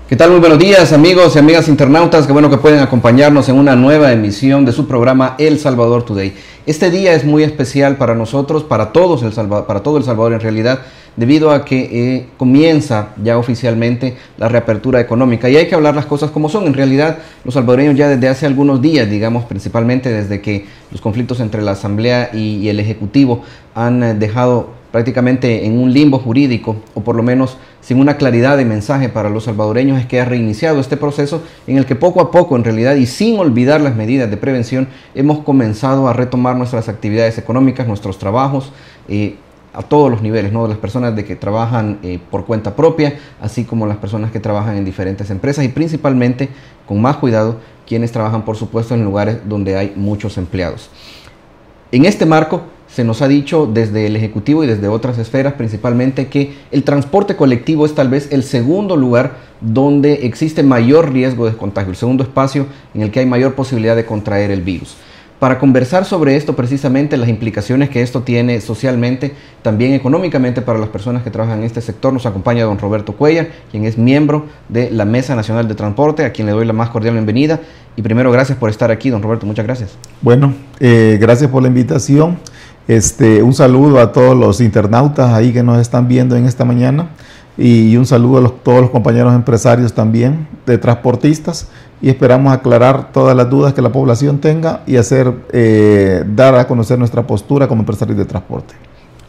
¿Qué tal? Muy buenos días, amigos y amigas internautas. Qué bueno que pueden acompañarnos en una nueva emisión de su programa El Salvador Today. Este día es muy especial para nosotros, para todo El Salvador en realidad, debido a que comienza ya oficialmente la reapertura económica. Y hay que hablar las cosas como son. En realidad, los salvadoreños ya desde hace algunos días, digamos, principalmente desde que los conflictos entre la Asamblea y el Ejecutivo han dejado prácticamente en un limbo jurídico, o por lo menos sin una claridad de mensaje para los salvadoreños, es que ha reiniciado este proceso en el que poco a poco, en realidad, y sin olvidar las medidas de prevención, hemos comenzado a retomar nuestras actividades económicas, nuestros trabajos, a todos los niveles, ¿no? Las personas que trabajan por cuenta propia, así como las personas que trabajan en diferentes empresas y principalmente, con más cuidado, quienes trabajan, por supuesto, en lugares donde hay muchos empleados. En este marco, se nos ha dicho desde el Ejecutivo y desde otras esferas principalmente que el transporte colectivo es tal vez el segundo lugar donde existe mayor riesgo de contagio, el segundo espacio en el que hay mayor posibilidad de contraer el virus. Para conversar sobre esto precisamente, las implicaciones que esto tiene socialmente, también económicamente para las personas que trabajan en este sector, nos acompaña don Roberto Cuellar, quien es miembro de la Mesa Nacional de Transporte, a quien le doy la más cordial bienvenida. Y primero, gracias por estar aquí, don Roberto, muchas gracias. Bueno, gracias por la invitación. Un saludo a todos los internautas ahí que nos están viendo en esta mañana y un saludo a todos los compañeros empresarios también de transportistas, y esperamos aclarar todas las dudas que la población tenga y dar a conocer nuestra postura como empresarios de transporte.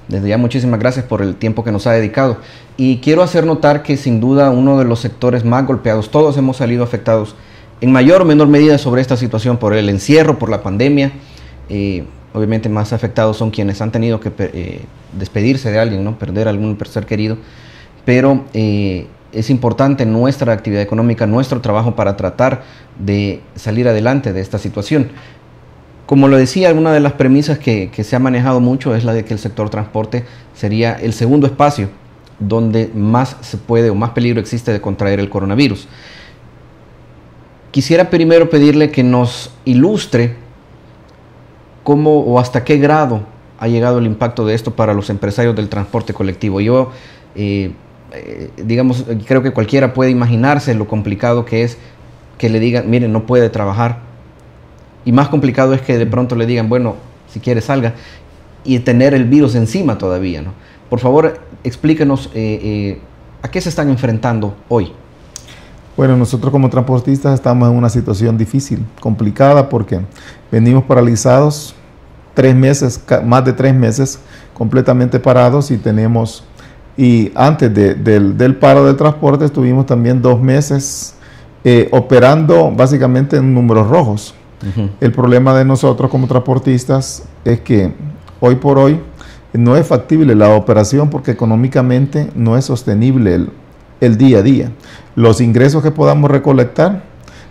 Desde ya muchísimas gracias por el tiempo que nos ha dedicado, y quiero hacer notar que sin duda uno de los sectores más golpeados, todos hemos salido afectados en mayor o menor medida sobre esta situación por el encierro, por la pandemia. Obviamente más afectados son quienes han tenido que despedirse de alguien, ¿no? Perder algún ser querido, pero es importante nuestra actividad económica, nuestro trabajo para tratar de salir adelante de esta situación. Como lo decía, una de las premisas que se ha manejado mucho es la de que el sector transporte sería el segundo espacio donde más se puede o más peligro existe de contraer el coronavirus. Quisiera primero pedirle que nos ilustre cómo o hasta qué grado ha llegado el impacto de esto para los empresarios del transporte colectivo. Yo, digamos, creo que cualquiera puede imaginarse lo complicado que es que le digan, miren, no puede trabajar. Y más complicado es que de pronto le digan, bueno, si quiere salga, y tener el virus encima todavía, ¿no? Por favor, explíquenos a qué se están enfrentando hoy. Bueno, nosotros como transportistas estamos en una situación difícil, complicada, porque venimos paralizados 3 meses, más de 3 meses completamente parados, y antes del paro del transporte estuvimos también 2 meses operando básicamente en números rojos. El problema de nosotros como transportistas es que hoy por hoy no es factible la operación porque económicamente no es sostenible el día a día. Los ingresos que podamos recolectar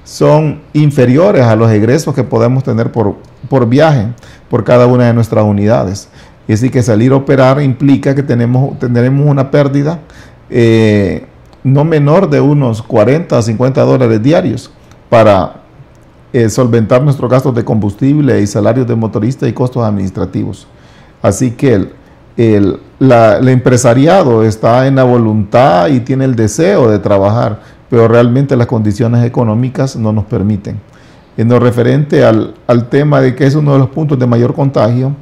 son inferiores a los egresos que podemos tener por viaje por cada una de nuestras unidades. Y así que salir a operar implica que tendremos una pérdida no menor de unos 40 a 50 dólares diarios para solventar nuestros gastos de combustible y salarios de motorista y costos administrativos. Así que el empresariado está en la voluntad y tiene el deseo de trabajar, pero realmente las condiciones económicas no nos permiten. En lo referente al tema de que es uno de los puntos de mayor contagio,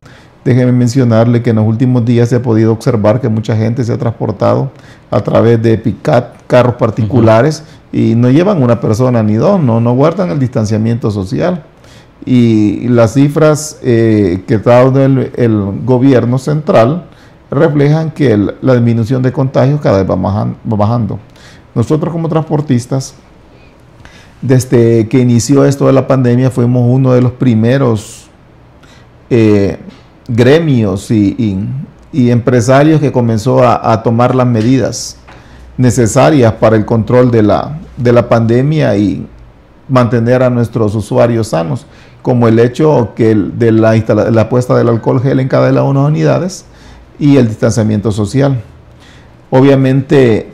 déjeme mencionarle que en los últimos días se ha podido observar que mucha gente se ha transportado a través de pick-up, carros particulares, y no llevan una persona ni dos, no guardan el distanciamiento social. Y las cifras que está dando el gobierno central reflejan que la disminución de contagios cada vez va bajando. Nosotros como transportistas, desde que inició esto de la pandemia, fuimos uno de los primeros gremios y empresarios que comenzó a tomar las medidas necesarias para el control de la pandemia y mantener a nuestros usuarios sanos, como el hecho de la puesta del alcohol gel en cada una de las unidades y el distanciamiento social. Obviamente,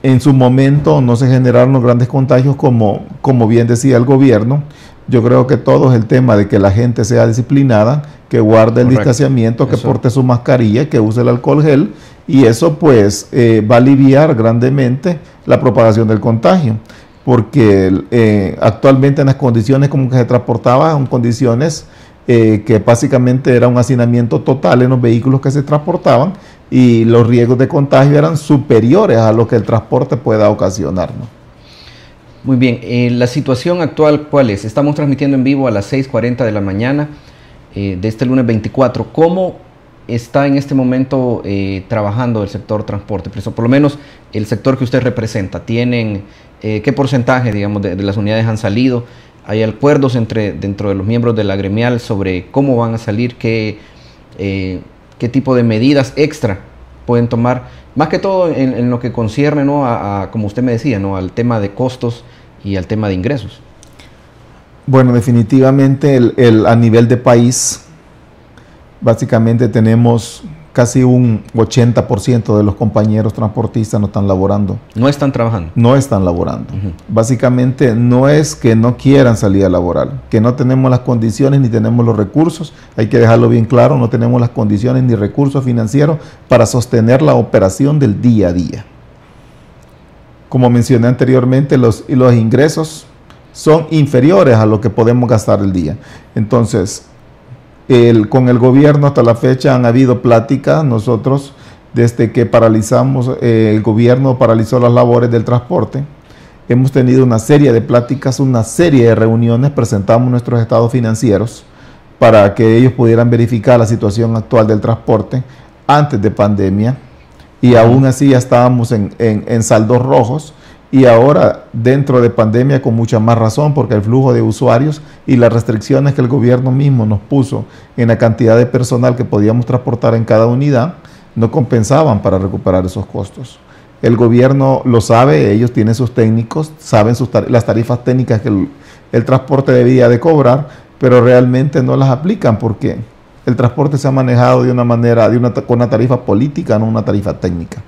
en su momento no se generaron los grandes contagios como bien decía el gobierno, Yo creo que todo es el tema de que la gente sea disciplinada, que guarde el distanciamiento, que porte su mascarilla, que use el alcohol gel, y eso pues va a aliviar grandemente la propagación del contagio, porque actualmente en las condiciones como que se transportaba, son condiciones que básicamente era un hacinamiento total en los vehículos que se transportaban, y los riesgos de contagio eran superiores a lo que el transporte pueda ocasionar, ¿no? Muy bien, la situación actual, ¿cuál es? Estamos transmitiendo en vivo a las 6:40 de la mañana de este lunes 24. ¿Cómo está en este momento trabajando el sector transporte? Por lo menos el sector que usted representa. ¿Tienen qué porcentaje, digamos, de las unidades han salido? ¿Hay acuerdos dentro de los miembros de la gremial sobre cómo van a salir? ¿Qué tipo de medidas extra pueden tomar? Más que todo en lo que concierne, ¿no?, como usted me decía, ¿no?, al tema de costos y al tema de ingresos. Bueno, definitivamente a nivel de país, básicamente tenemos casi un 80% de los compañeros transportistas no están laborando. No están trabajando. No están laborando. Básicamente no es que no quieran salir a laborar, que no tenemos las condiciones ni tenemos los recursos. Hay que dejarlo bien claro, no tenemos las condiciones ni recursos financieros para sostener la operación del día a día. Como mencioné anteriormente, los ingresos son inferiores a lo que podemos gastar el día. Entonces, con el gobierno hasta la fecha han habido pláticas. Nosotros, desde que paralizamos, el gobierno paralizó las labores del transporte, hemos tenido una serie de pláticas, una serie de reuniones, presentamos nuestros estados financieros para que ellos pudieran verificar la situación actual del transporte antes de pandemia, y aún así ya estábamos en saldos rojos. Y ahora, dentro de pandemia, con mucha más razón, porque el flujo de usuarios y las restricciones que el gobierno mismo nos puso en la cantidad de personal que podíamos transportar en cada unidad, no compensaban para recuperar esos costos. El gobierno lo sabe, ellos tienen sus técnicos, saben las tarifas técnicas que el transporte debía de cobrar, pero realmente no las aplican porque el transporte se ha manejado de una manera, con una tarifa política, no una tarifa técnica.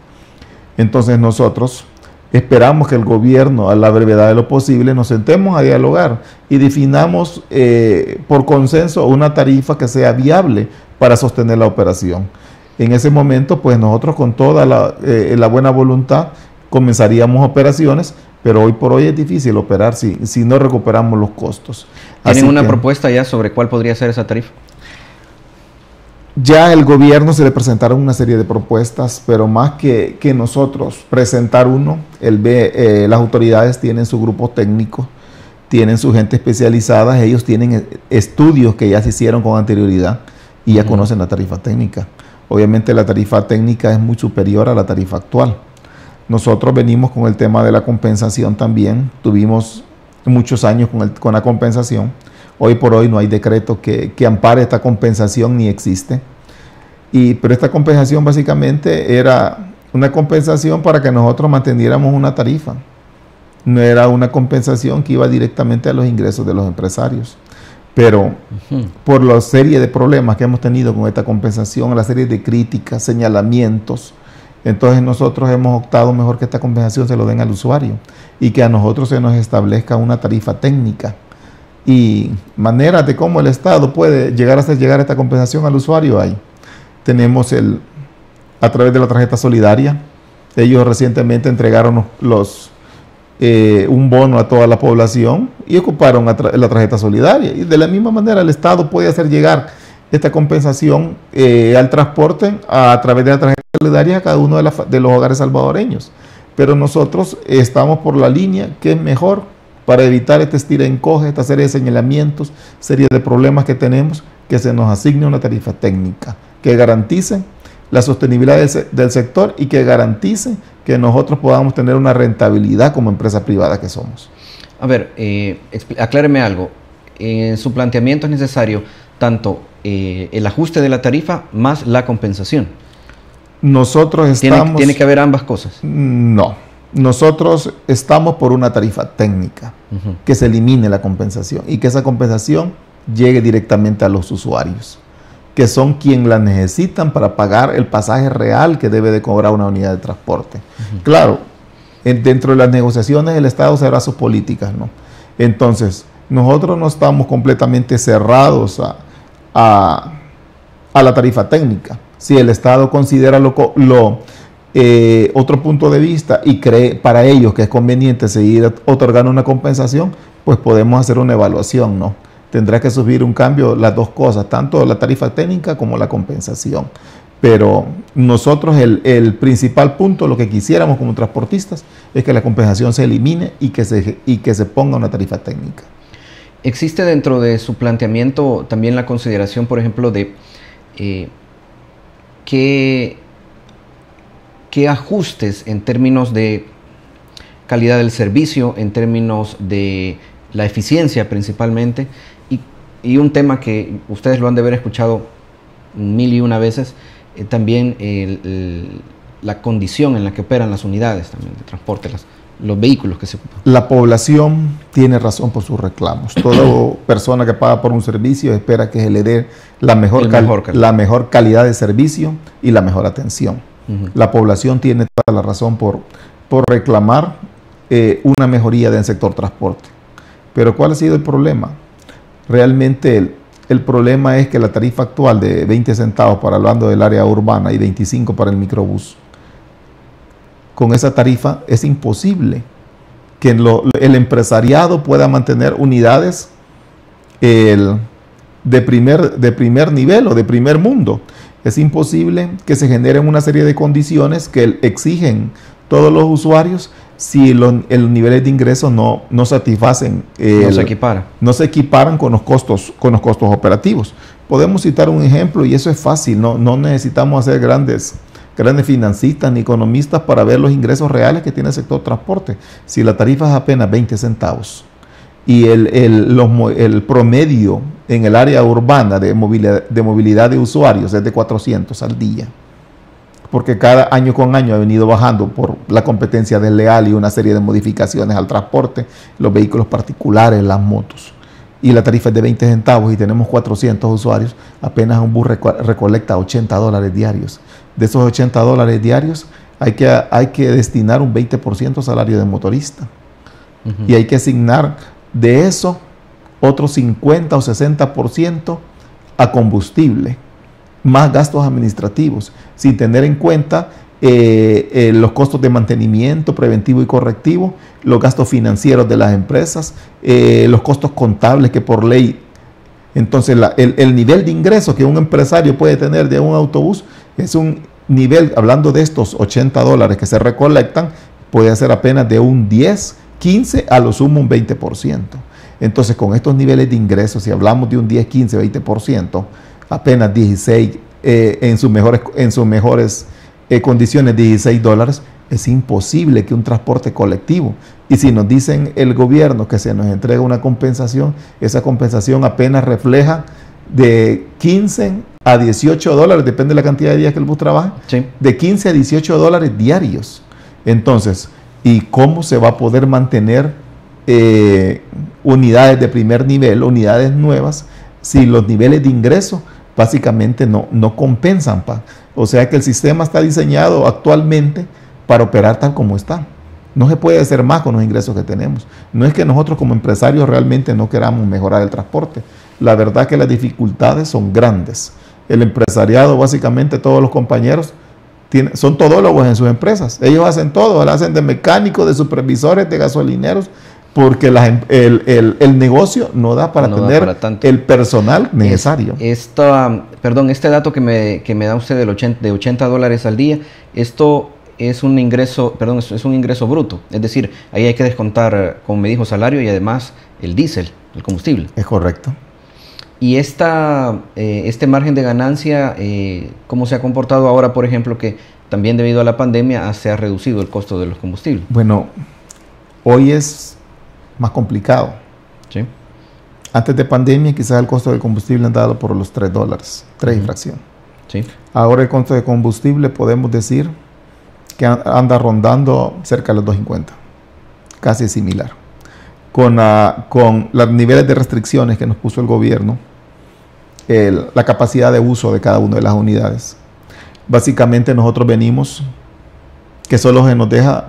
Entonces nosotros esperamos que el gobierno, a la brevedad de lo posible, nos sentemos a dialogar y definamos por consenso una tarifa que sea viable para sostener la operación. En ese momento, pues nosotros con toda la buena voluntad comenzaríamos operaciones, pero hoy por hoy es difícil operar si no recuperamos los costos. ¿Tienen una propuesta ya sobre cuál podría ser esa tarifa? Ya el gobierno se le presentaron una serie de propuestas, pero más que nosotros presentar uno, las autoridades tienen su grupo técnico, tienen su gente especializada, ellos tienen estudios que ya se hicieron con anterioridad y ya conocen la tarifa técnica. Obviamente la tarifa técnica es muy superior a la tarifa actual. Nosotros venimos con el tema de la compensación también, tuvimos muchos años con la compensación. Hoy por hoy no hay decreto que ampare esta compensación, ni existe. Pero esta compensación básicamente era una compensación para que nosotros manteniéramos una tarifa. No era una compensación que iba directamente a los ingresos de los empresarios. Pero por la serie de problemas que hemos tenido con esta compensación, la serie de críticas, señalamientos, entonces nosotros hemos optado mejor que esta compensación se lo den al usuario y que a nosotros se nos establezca una tarifa técnica. Y maneras de cómo el Estado puede hacer llegar esta compensación al usuario hay. Tenemos a través de la tarjeta solidaria. Ellos recientemente entregaron un bono a toda la población y ocuparon la tarjeta solidaria. Y de la misma manera el Estado puede hacer llegar esta compensación al transporte a través de la tarjeta solidaria a cada uno de los hogares salvadoreños. Pero nosotros estamos por la línea que es mejor para evitar este estira-encoge, esta serie de señalamientos, serie de problemas que tenemos, que se nos asigne una tarifa técnica que garantice la sostenibilidad del sector y que garantice que nosotros podamos tener una rentabilidad como empresa privada que somos. A ver, acláreme algo. En su planteamiento es necesario tanto el ajuste de la tarifa más la compensación. Nosotros estamos... ¿Tiene que haber ambas cosas? No. Nosotros estamos por una tarifa técnica, que se elimine la compensación y que esa compensación llegue directamente a los usuarios, que son quienes la necesitan para pagar el pasaje real que debe de cobrar una unidad de transporte. Claro, dentro de las negociaciones el Estado hará sus políticas, ¿no? Entonces, nosotros no estamos completamente cerrados a la tarifa técnica. Si el Estado considera otro punto de vista y cree para ellos que es conveniente seguir otorgando una compensación, pues podemos hacer una evaluación, ¿no? Tendrá que subir un cambio las dos cosas, tanto la tarifa técnica como la compensación. Pero nosotros el principal punto, lo que quisiéramos como transportistas, es que la compensación se elimine y que se ponga una tarifa técnica. ¿Existe dentro de su planteamiento también la consideración, por ejemplo, de qué ajustes en términos de calidad del servicio, en términos de la eficiencia principalmente, y un tema que ustedes lo han de haber escuchado 1001 veces, también la condición en la que operan las unidades también de transporte, los vehículos que se ocupan? La población tiene razón por sus reclamos. Toda persona que paga por un servicio espera que se le dé la mejor calidad de servicio y la mejor atención. La población tiene toda la razón por reclamar una mejoría del sector transporte. Pero ¿cuál ha sido el problema? Realmente el problema es que la tarifa actual de 20 centavos para hablando del área urbana y 25 para el microbús, con esa tarifa es imposible que el empresariado pueda mantener unidades de primer nivel o de primer mundo. Es imposible que se generen una serie de condiciones que exigen todos los usuarios si los niveles de ingresos no satisfacen, no se equiparan con los costos operativos. Podemos citar un ejemplo y eso es fácil, no necesitamos hacer grandes financistas ni economistas para ver los ingresos reales que tiene el sector transporte. Si la tarifa es apenas 20 centavos y el promedio en el área urbana de movilidad de usuarios es de 400 al día, porque cada año con año ha venido bajando por la competencia desleal y una serie de modificaciones al transporte, los vehículos particulares, las motos, y la tarifa es de 20 centavos y tenemos 400 usuarios, apenas un bus recolecta $80 diarios. De esos $80 diarios hay que destinar un 20% salario de motorista. Y hay que asignar de eso otro 50 o 60% a combustible, más gastos administrativos, sin tener en cuenta los costos de mantenimiento preventivo y correctivo, los gastos financieros de las empresas, los costos contables que por ley. Entonces el nivel de ingreso que un empresario puede tener de un autobús es un nivel, hablando de estos $80 que se recolectan, puede ser apenas de un 10, 15, a lo sumo un 20%. Entonces con estos niveles de ingresos, si hablamos de un 10, 15, 20%, apenas 16, en sus mejores condiciones $16, es imposible que un transporte colectivo, y si nos dicen el gobierno que se nos entrega una compensación, esa compensación apenas refleja de 15 a $18, depende de la cantidad de días que el bus trabaja, sí, de 15 a $18 diarios. Entonces, ¿y cómo se va a poder mantener unidades de primer nivel, unidades nuevas, si los niveles de ingreso básicamente no compensan? O sea que el sistema está diseñado actualmente para operar tal como está. No se puede hacer más con los ingresos que tenemos. No es que nosotros como empresarios realmente no queramos mejorar el transporte. La verdad que las dificultades son grandes. El empresariado, básicamente todos los compañeros, son todólogos en sus empresas. Ellos hacen todo, hacen de mecánicos, de supervisores, de gasolineros, porque el negocio no da para tener el personal necesario. Este dato que me da usted de $80 al día, esto es un ingreso, es un ingreso bruto. Es decir, ahí hay que descontar, como me dijo, salario y además el diésel, el combustible. Es correcto. Y este margen de ganancia, ¿cómo se ha comportado ahora, por ejemplo, que también debido a la pandemia se ha reducido el costo de los combustibles? Bueno, hoy es más complicado. Sí. Antes de pandemia quizás el costo del combustible andaba por los $3, 3 y fracción. Sí. Ahora el costo de combustible podemos decir que anda rondando cerca de los $2.50, casi similar. Con los niveles de restricciones que nos puso el gobierno, la capacidad de uso de cada una de las unidades. Básicamente nosotros venimos que solo se nos deja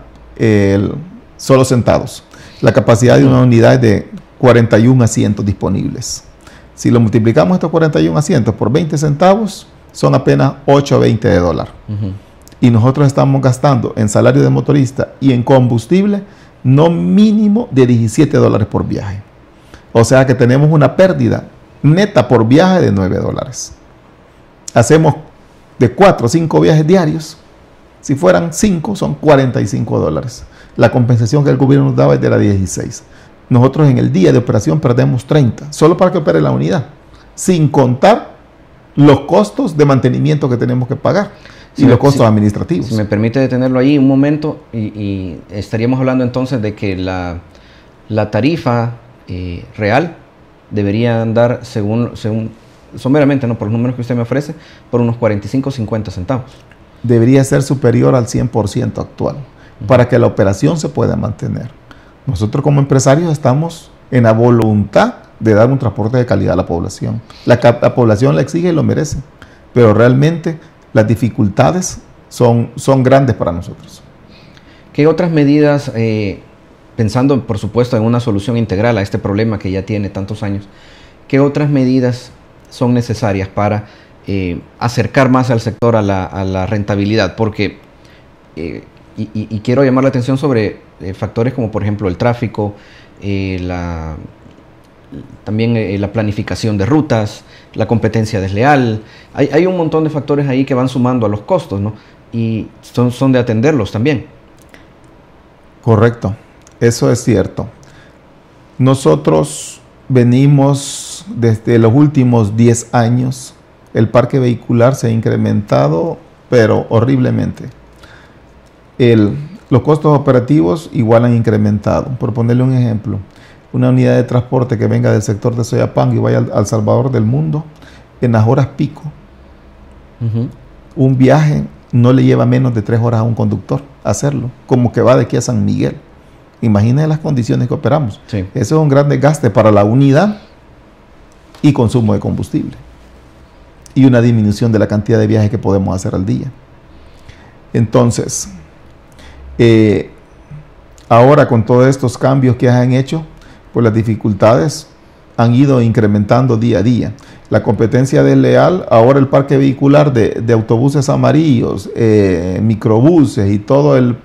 solo sentados. La capacidad de una unidad es de 41 asientos disponibles. Si lo multiplicamos estos 41 asientos por 20 centavos, son apenas 8 a 20 de dólar. Y nosotros estamos gastando en salario de motorista y en combustible no mínimo de 17 dólares por viaje. O sea que tenemos una pérdida neta por viaje de 9 dólares. Hacemos de 4 o 5 viajes diarios. Si fueran 5, son 45 dólares. La compensación que el gobierno nos daba es de la 16. Nosotros en el día de operación perdemos 30, solo para que opere la unidad, sin contar los costos de mantenimiento que tenemos que pagar y los costos administrativos. Si me permite detenerlo ahí un momento, y estaríamos hablando entonces de que la tarifa real debería andar según someramente, no por los números que usted me ofrece, por unos 45 o 50 centavos. Debería ser superior al 100% actual para que la operación se pueda mantener. Nosotros como empresarios estamos en la voluntad de dar un transporte de calidad a la población. La población la exige y lo merece, pero realmente las dificultades son grandes para nosotros. ¿Qué otras medidas, pensando por supuesto en una solución integral a este problema que ya tiene tantos años, qué otras medidas son necesarias para acercar más al sector a la rentabilidad? Porque, y quiero llamar la atención sobre factores como por ejemplo el tráfico, también la planificación de rutas, la competencia desleal. Hay un montón de factores ahí que van sumando a los costos, ¿no? Y son de atenderlos también. Correcto, eso es cierto. Nosotros venimos desde los últimos 10 años, el parque vehicular se ha incrementado, pero horriblemente. Los costos operativos igual han incrementado. Por ponerle un ejemplo, una unidad de transporte que venga del sector de Soyapango y vaya al Salvador del Mundo, en las horas pico, un viaje no le lleva menos de 3 horas a un conductor hacerlo, como que va de aquí a San Miguel. Imagínense las condiciones que operamos. Sí. Eso es un gran desgaste para la unidad y consumo de combustible. Y una disminución de la cantidad de viajes que podemos hacer al día. Entonces, ahora con todos estos cambios que han hecho, pues las dificultades han ido incrementando día a día. La competencia desleal, ahora el parque vehicular de autobuses amarillos, microbuses y todo el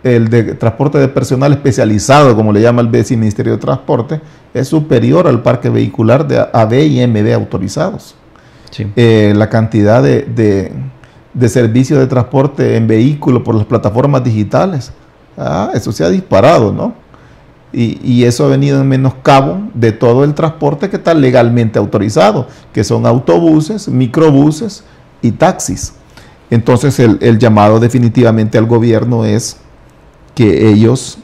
de transporte de personal especializado, como le llama el Ministerio de Transporte, es superior al parque vehicular de AB y MB autorizados. Sí. La cantidad de servicios de transporte en vehículo por las plataformas digitales, eso se ha disparado, ¿no? Y eso ha venido en menoscabo de todo el transporte que está legalmente autorizado, que son autobuses, microbuses y taxis. Entonces el llamado definitivamente al gobierno es que ellos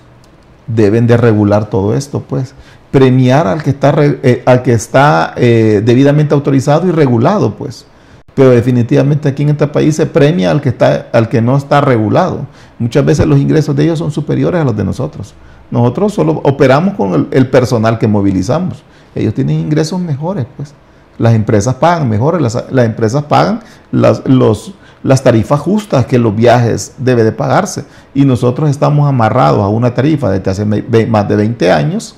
deben de regular todo esto, pues premiar al que está debidamente autorizado y regulado, pues. Pero definitivamente aquí en este país se premia al que no está regulado. Muchas veces los ingresos de ellos son superiores a los de nosotros. Nosotros solo operamos con el personal que movilizamos. Ellos tienen ingresos mejores, pues. Las empresas pagan mejores, las empresas pagan las tarifas justas que los viajes deben de pagarse. Y nosotros estamos amarrados a una tarifa desde hace más de 20 años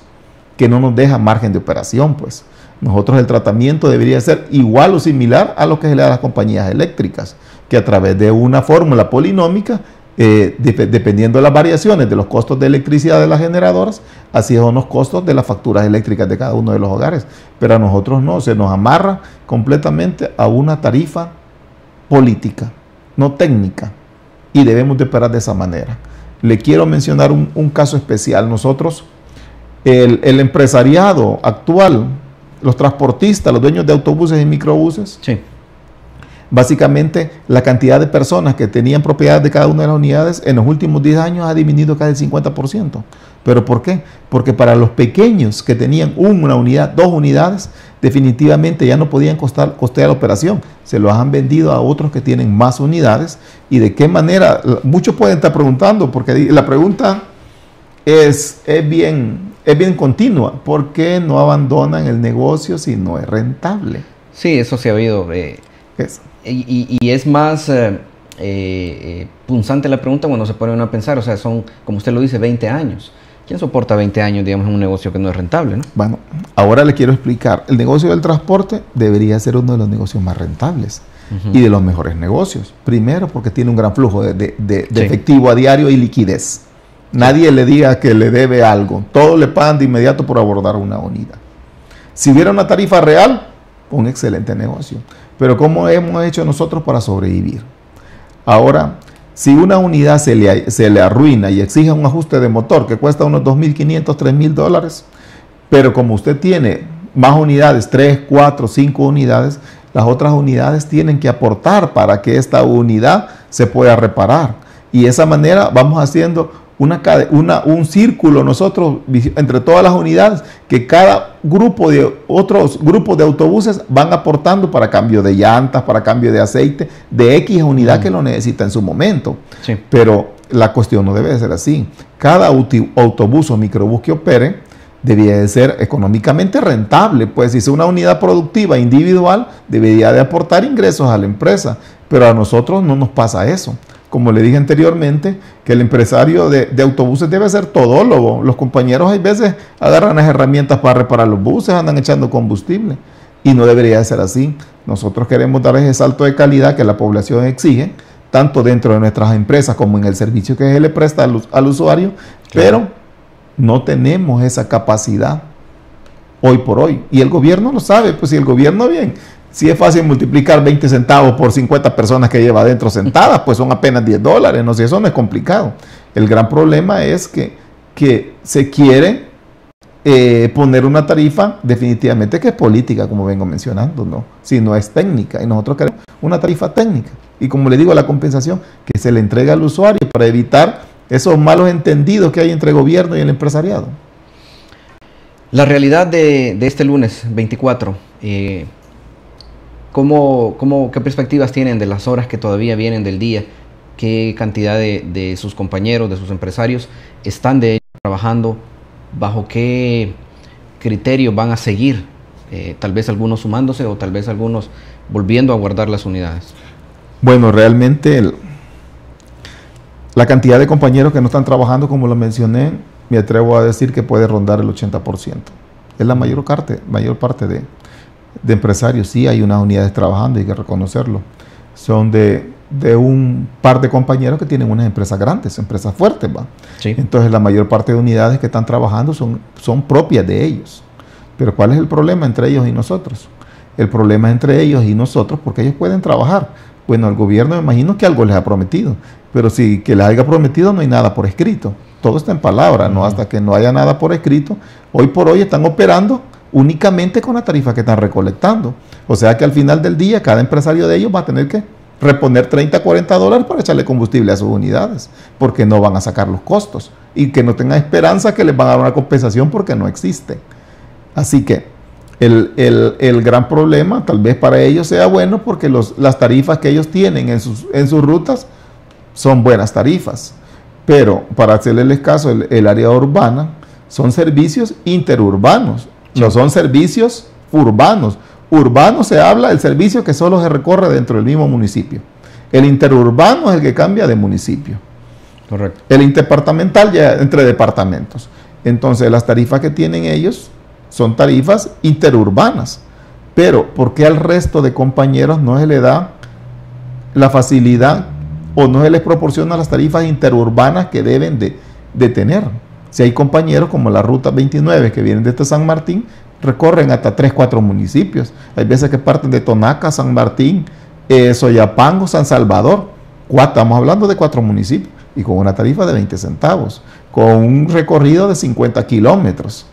que no nos deja margen de operación, pues. Nosotros el tratamiento debería ser igual o similar a lo que se le da a las compañías eléctricas, que a través de una fórmula polinómica, dependiendo de las variaciones de los costos de electricidad de las generadoras, así son los costos de las facturas eléctricas de cada uno de los hogares. Pero a nosotros no, se nos amarra completamente a una tarifa política, no técnica, y debemos de operar de esa manera. Le quiero mencionar un caso especial. Nosotros, el empresariado actual, los transportistas, los dueños de autobuses y microbuses, sí, básicamente la cantidad de personas que tenían propiedades de cada una de las unidades en los últimos 10 años ha disminuido casi el 50%. ¿Pero por qué? Porque para los pequeños que tenían una unidad, 2 unidades, definitivamente ya no podían costear la operación. Se los han vendido a otros que tienen más unidades. ¿Y de qué manera? Muchos pueden estar preguntando, porque la pregunta es bien continua. ¿Por qué no abandonan el negocio si no es rentable? Sí, eso se ha oído. Y es más punzante la pregunta cuando se pone uno a pensar, o sea, son, como usted lo dice, 20 años. ¿Quién soporta 20 años, digamos, en un negocio que no es rentable, ¿no? Bueno, ahora le quiero explicar. El negocio del transporte debería ser uno de los negocios más rentables y de los mejores negocios. Primero, porque tiene un gran flujo de efectivo a diario y liquidez. Nadie le diga que le debe algo. Todos le pagan de inmediato por abordar una unidad. Si hubiera una tarifa real, un excelente negocio. Pero ¿cómo hemos hecho nosotros para sobrevivir? Ahora, si una unidad se le arruina y exige un ajuste de motor que cuesta unos $2.500, $3.000, pero como usted tiene más unidades, 3, 4, 5 unidades, las otras unidades tienen que aportar para que esta unidad se pueda reparar. Y de esa manera vamos haciendo un círculo nosotros entre todas las unidades, que cada grupo de otros grupos de autobuses van aportando para cambio de llantas, para cambio de aceite, de X unidad que lo necesita en su momento. Sí. Pero la cuestión no debe de ser así. Cada autobús o microbús que opere debería de ser económicamente rentable, pues si es una unidad productiva individual, debería de aportar ingresos a la empresa, pero a nosotros no nos pasa eso. Como le dije anteriormente, que el empresario de autobuses debe ser todólogo. Los compañeros hay veces agarran las herramientas para reparar los buses, andan echando combustible. Y no debería de ser así. Nosotros queremos dar ese salto de calidad que la población exige, tanto dentro de nuestras empresas como en el servicio que se le presta al usuario, pero no tenemos esa capacidad hoy por hoy. Y el gobierno lo sabe, pues si el gobierno bien... Si es fácil multiplicar 20 centavos por 50 personas que lleva adentro sentadas, pues son apenas $10, no sé, eso no es complicado. El gran problema es que se quiere poner una tarifa definitivamente que es política, como vengo mencionando, ¿no? Si no es técnica, y nosotros queremos una tarifa técnica. Y como le digo, la compensación que se le entrega al usuario para evitar esos malos entendidos que hay entre el gobierno y el empresariado. La realidad de este lunes 24, ¿qué perspectivas tienen de las horas que todavía vienen del día? ¿Qué cantidad de sus compañeros, de sus empresarios están de hecho trabajando? ¿Bajo qué criterios van a seguir? Tal vez algunos sumándose o tal vez algunos volviendo a guardar las unidades. Bueno, realmente la cantidad de compañeros que no están trabajando, como lo mencioné, me atrevo a decir que puede rondar el 80%. Es la mayor parte de empresarios. Sí hay unas unidades trabajando, hay que reconocerlo. Son de un par de compañeros que tienen unas empresas grandes, empresas fuertes, ¿va? Sí. Entonces la mayor parte de unidades que están trabajando son propias de ellos. Pero ¿cuál es el problema entre ellos y nosotros? El problema es entre ellos y nosotros porque ellos pueden trabajar. Bueno, el gobierno me imagino que algo les ha prometido, pero si que les haya prometido no hay nada por escrito. Todo está en palabra, ¿no? Hasta que no haya nada por escrito. Hoy por hoy están operando únicamente con la tarifa que están recolectando. O sea que al final del día cada empresario de ellos va a tener que reponer $30, $40 para echarle combustible a sus unidades, porque no van a sacar los costos y que no tengan esperanza que les van a dar una compensación porque no existe. Así que el gran problema tal vez para ellos sea bueno porque las tarifas que ellos tienen en sus rutas son buenas tarifas, pero para hacerles caso, el área urbana son servicios interurbanos. No son servicios urbanos. Urbano se habla del servicio que solo se recorre dentro del mismo municipio. El interurbano es el que cambia de municipio. Correcto. El interdepartamental ya entre departamentos. Entonces las tarifas que tienen ellos son tarifas interurbanas. Pero ¿por qué al resto de compañeros no se le da la facilidad o no se les proporciona las tarifas interurbanas que deben de tener? Si hay compañeros como la Ruta 29 que vienen desde San Martín, recorren hasta 3, 4 municipios. Hay veces que parten de Tonaca, San Martín, Soyapango, San Salvador. Estamos hablando de 4 municipios y con una tarifa de 20 centavos, con un recorrido de 50 kilómetros,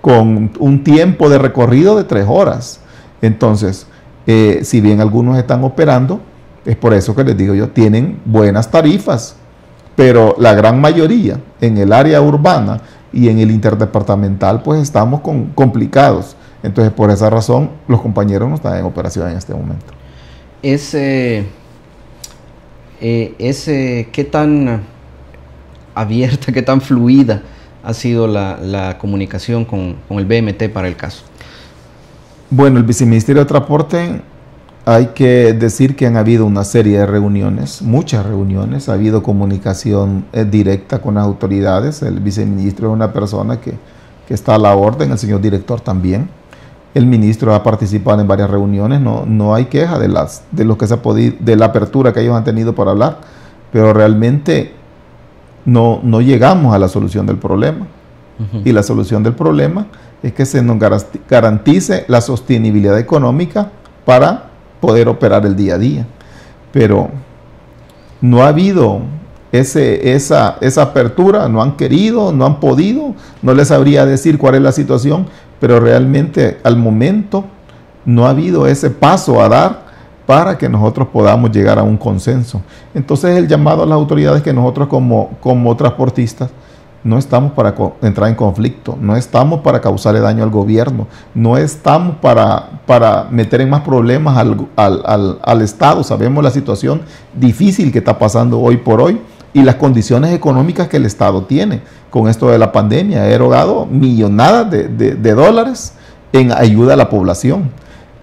con un tiempo de recorrido de 3 horas. Entonces, si bien algunos están operando, es por eso que les digo yo, tienen buenas tarifas. Pero la gran mayoría en el área urbana y en el interdepartamental pues estamos complicados. Entonces por esa razón los compañeros no están en operación en este momento. ¿Qué tan abierta, qué tan fluida ha sido la comunicación con el BMT para el caso? Bueno, el Viceministerio de Transporte hay que decir que han habido una serie de reuniones, muchas reuniones, ha habido comunicación directa con las autoridades. El viceministro es una persona que está a la orden, el señor director también. El ministro ha participado en varias reuniones, no hay queja de lo que se ha podido, de la apertura que ellos han tenido para hablar, pero realmente no llegamos a la solución del problema. Y la solución del problema es que se nos garantice la sostenibilidad económica para poder operar el día a día. Pero no ha habido esa apertura, no han querido, no han podido, no les sabría decir cuál es la situación, pero realmente al momento no ha habido ese paso a dar para que nosotros podamos llegar a un consenso. Entonces el llamado a las autoridades que nosotros como transportistas no estamos para entrar en conflicto, no estamos para causarle daño al gobierno, no estamos para meter en más problemas al Estado. Sabemos la situación difícil que está pasando hoy por hoy y las condiciones económicas que el Estado tiene con esto de la pandemia. Ha erogado millonadas de dólares en ayuda a la población,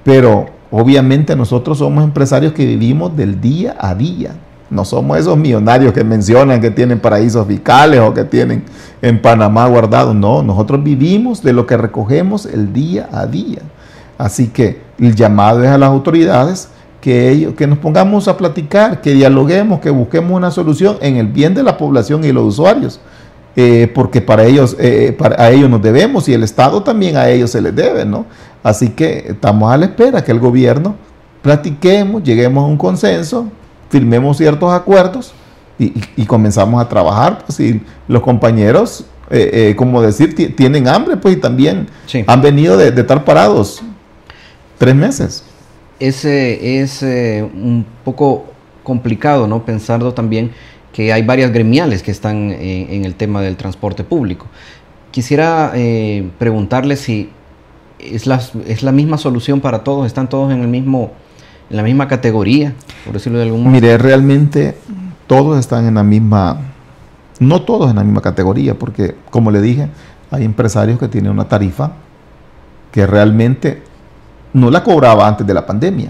pero obviamente nosotros somos empresarios que vivimos del día a día. No somos esos millonarios que mencionan que tienen paraísos fiscales o que tienen en Panamá guardados. No, nosotros vivimos de lo que recogemos el día a día. Así que el llamado es a las autoridades que nos pongamos a platicar, que dialoguemos, que busquemos una solución en el bien de la población y los usuarios. Porque a ellos nos debemos y el Estado también a ellos se les debe, ¿no? Así que estamos a la espera que el gobierno platiquemos, lleguemos a un consenso, firmemos ciertos acuerdos y comenzamos a trabajar. Pues si los compañeros, como decir, tienen hambre, pues y también han venido de estar parados 3 meses. Es un poco complicado, ¿no? Pensando también que hay varias gremiales que están en el tema del transporte público. Quisiera preguntarle si es la misma solución para todos, están todos en la misma categoría, por decirlo de algún modo. Mire, realmente todos están en la misma, no todos en la misma categoría, porque como le dije, hay empresarios que tienen una tarifa que realmente no la cobraba antes de la pandemia.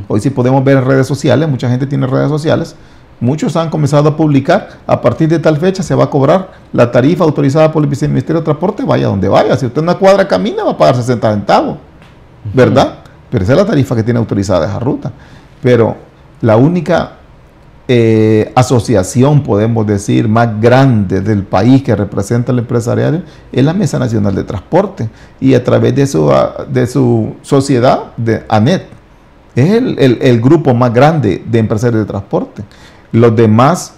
Hoy sí podemos ver en redes sociales, mucha gente tiene redes sociales, muchos han comenzado a publicar, a partir de tal fecha se va a cobrar la tarifa autorizada por el Viceministerio de Transporte, vaya donde vaya. Si usted en una cuadra camina va a pagar 60 centavos, ¿verdad? Pero esa es la tarifa que tiene autorizada esa ruta. Pero la única asociación, podemos decir, más grande del país que representa al empresariado es la Mesa Nacional de Transporte, y a través de su sociedad, de ANET, es el grupo más grande de empresarios de transporte. Los demás,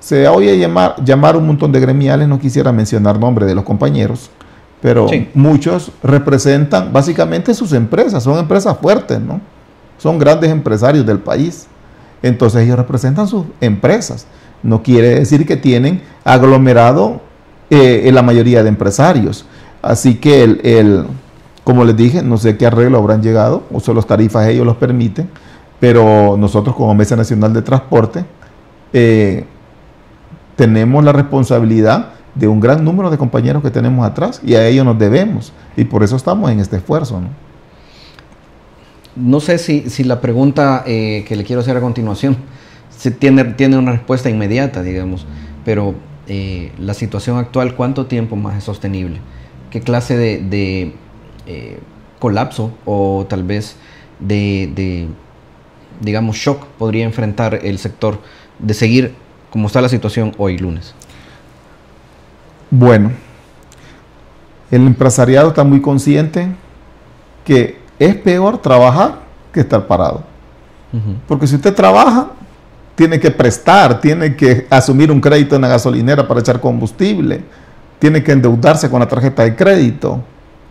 se oye llamar un montón de gremiales, no quisiera mencionar nombres de los compañeros, pero muchos representan básicamente sus empresas, son empresas fuertes, ¿no? Son grandes empresarios del país. Entonces ellos representan sus empresas. No quiere decir que tienen aglomerado la mayoría de empresarios. Así que como les dije, no sé qué arreglo habrán llegado, o solo las tarifas ellos los permiten, pero nosotros como Mesa Nacional de Transporte tenemos la responsabilidad de un gran número de compañeros que tenemos atrás y a ellos nos debemos, y por eso estamos en este esfuerzo, ¿no? No sé si la pregunta que le quiero hacer a continuación tiene una respuesta inmediata, digamos, pero la situación actual, ¿cuánto tiempo más es sostenible? ¿Qué clase de colapso o tal vez digamos, shock podría enfrentar el sector de seguir como está la situación hoy lunes? Bueno, el empresariado está muy consciente que es peor trabajar que estar parado. Porque si usted trabaja, tiene que prestar, tiene que asumir un crédito en la gasolinera para echar combustible, tiene que endeudarse con la tarjeta de crédito,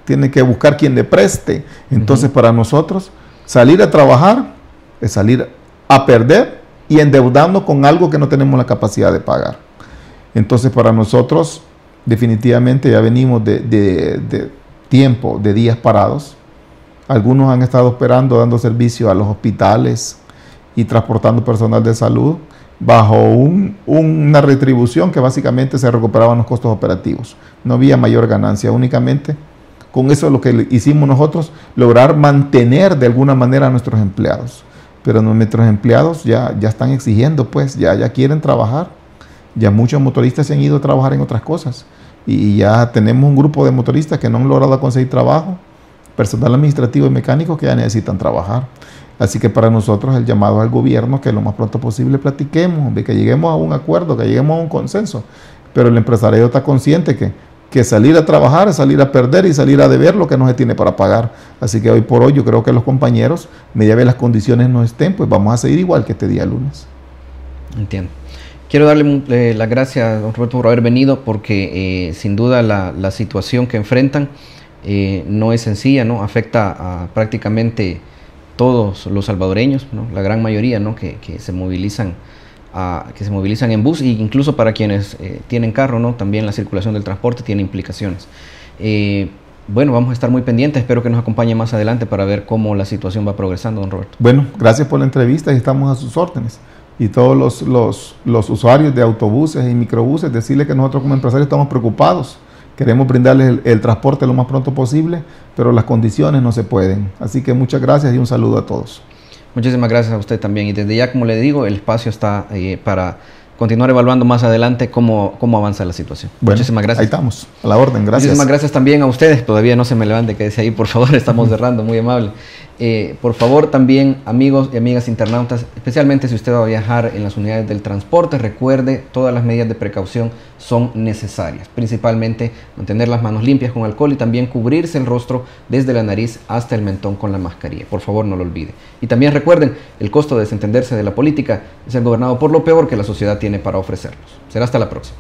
tiene que buscar quien le preste. Entonces, para nosotros, salir a trabajar es salir a perder y endeudarnos con algo que no tenemos la capacidad de pagar. Entonces, para nosotros, definitivamente ya venimos de tiempo, de días parados. Algunos han estado operando, dando servicio a los hospitales y transportando personal de salud bajo una retribución que básicamente se recuperaban los costos operativos. No había mayor ganancia, únicamente con eso lo que hicimos nosotros, lograr mantener de alguna manera a nuestros empleados. pero nuestros empleados ya están exigiendo, pues ya quieren trabajar. Ya muchos motoristas se han ido a trabajar en otras cosas y ya tenemos un grupo de motoristas que no han logrado conseguir trabajo, personal administrativo y mecánico que ya necesitan trabajar. Así que para nosotros el llamado al gobierno que lo más pronto posible platiquemos, de que lleguemos a un acuerdo, que lleguemos a un consenso, pero el empresario está consciente que salir a trabajar es salir a perder y salir a deber lo que no se tiene para pagar. Así que hoy por hoy yo creo que los compañeros, media vez las condiciones no estén, pues vamos a seguir igual que este día lunes. Entiendo. Quiero darle las gracias a don Roberto por haber venido, porque sin duda la situación que enfrentan no es sencilla, ¿no? Afecta a prácticamente todos los salvadoreños, ¿no? La gran mayoría, ¿no? que se movilizan en bus, e incluso para quienes tienen carro, ¿no? También la circulación del transporte tiene implicaciones. Bueno, vamos a estar muy pendientes, espero que nos acompañe más adelante para ver cómo la situación va progresando, don Roberto. Bueno, gracias por la entrevista y estamos a sus órdenes. Y todos los usuarios de autobuses y microbuses, decirles que nosotros como empresarios estamos preocupados. Queremos brindarles el transporte lo más pronto posible, pero las condiciones no se pueden. Así que muchas gracias y un saludo a todos. Muchísimas gracias a usted también. Y desde ya, como le digo, el espacio está para continuar evaluando más adelante cómo avanza la situación. Bueno, muchísimas gracias. Ahí estamos, a la orden, gracias. Muchísimas gracias también a ustedes. Todavía no se me levante, quédese ahí, por favor, estamos cerrando, muy amable. Por favor, también, amigos y amigas internautas, especialmente si usted va a viajar en las unidades del transporte, recuerde, todas las medidas de precaución son necesarias. Principalmente, mantener las manos limpias con alcohol y también cubrirse el rostro desde la nariz hasta el mentón con la mascarilla. Por favor, no lo olvide. Y también recuerden, el costo de desentenderse de la política es el gobernado por lo peor que la sociedad tiene para ofrecernos. Será hasta la próxima.